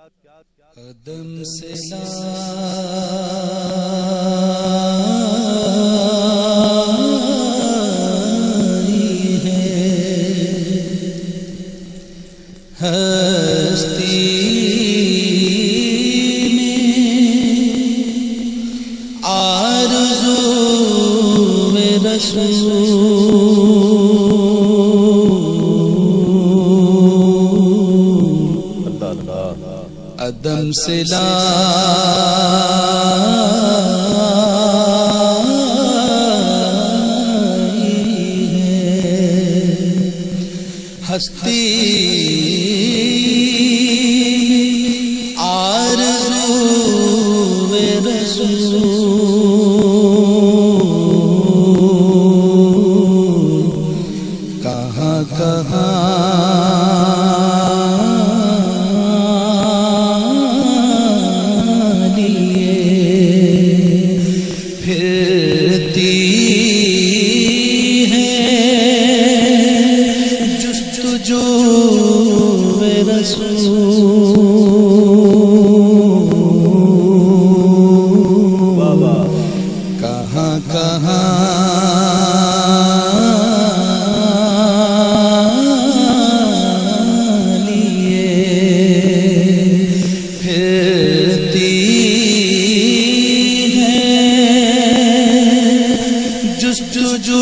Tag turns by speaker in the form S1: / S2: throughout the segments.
S1: قدم سے لائی ہے ہستی میں آرزو میں قدم سے لائی ہے ہستی آرزو رسول کہاں کہاں کہاں کہاں لیے پھرتی ہے جستجو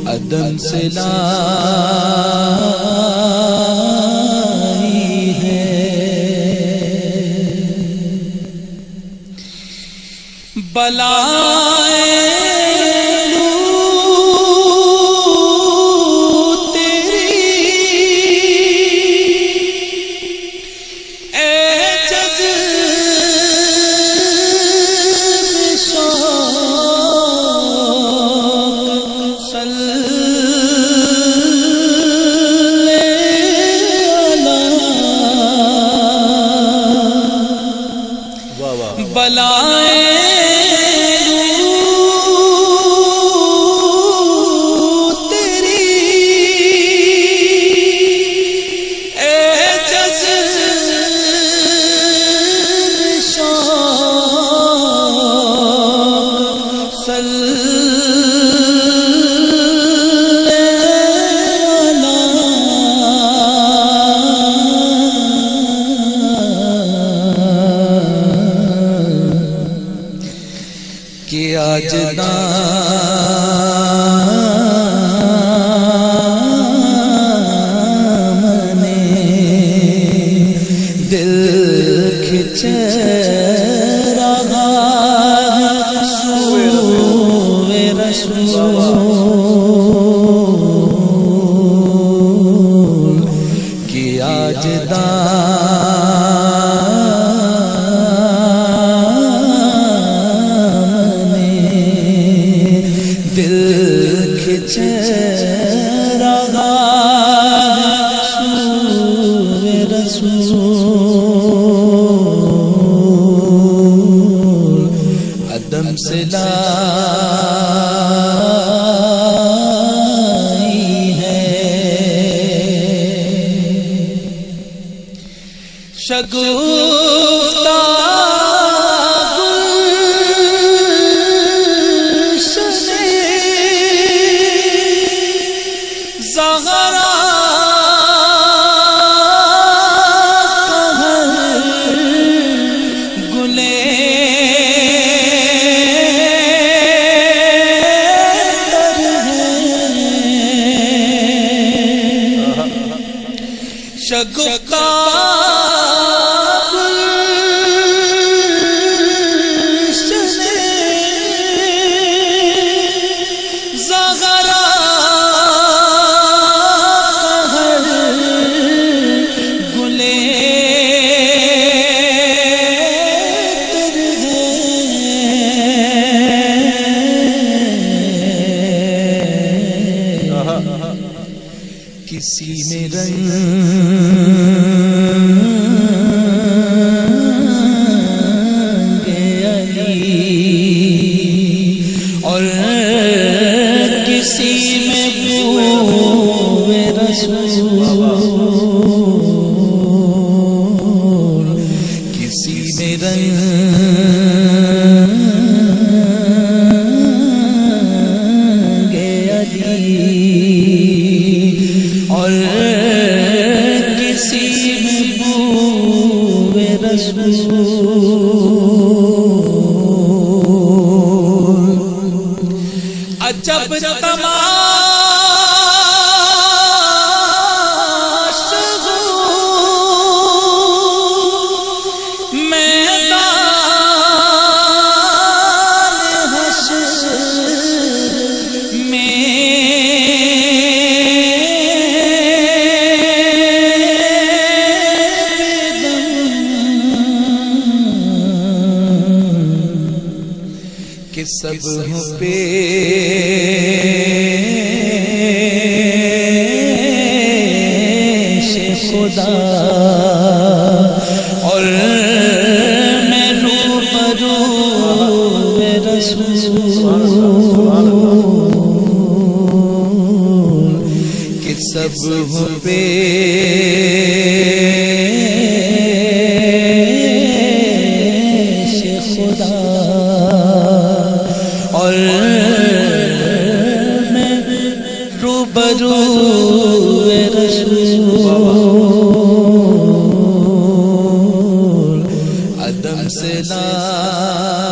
S1: قدم سے لائی ہے بلائیں تیری اے جذب شوق بلائیں تیری اے جذب شوق کہ آج دامن دل کھچ رہا سوئے رسول کہ آج دل کھچ رہا سوئے رسول قدم سے لائی ہے شگفتہ شگفتہ کسی میں رنگ علی اور عجب تماشا کہ سب ہوں پیش خدا اور میں روبرو رسول کہ سب ہوں پیش خدا اور میں روبرو رسول عدم سے لا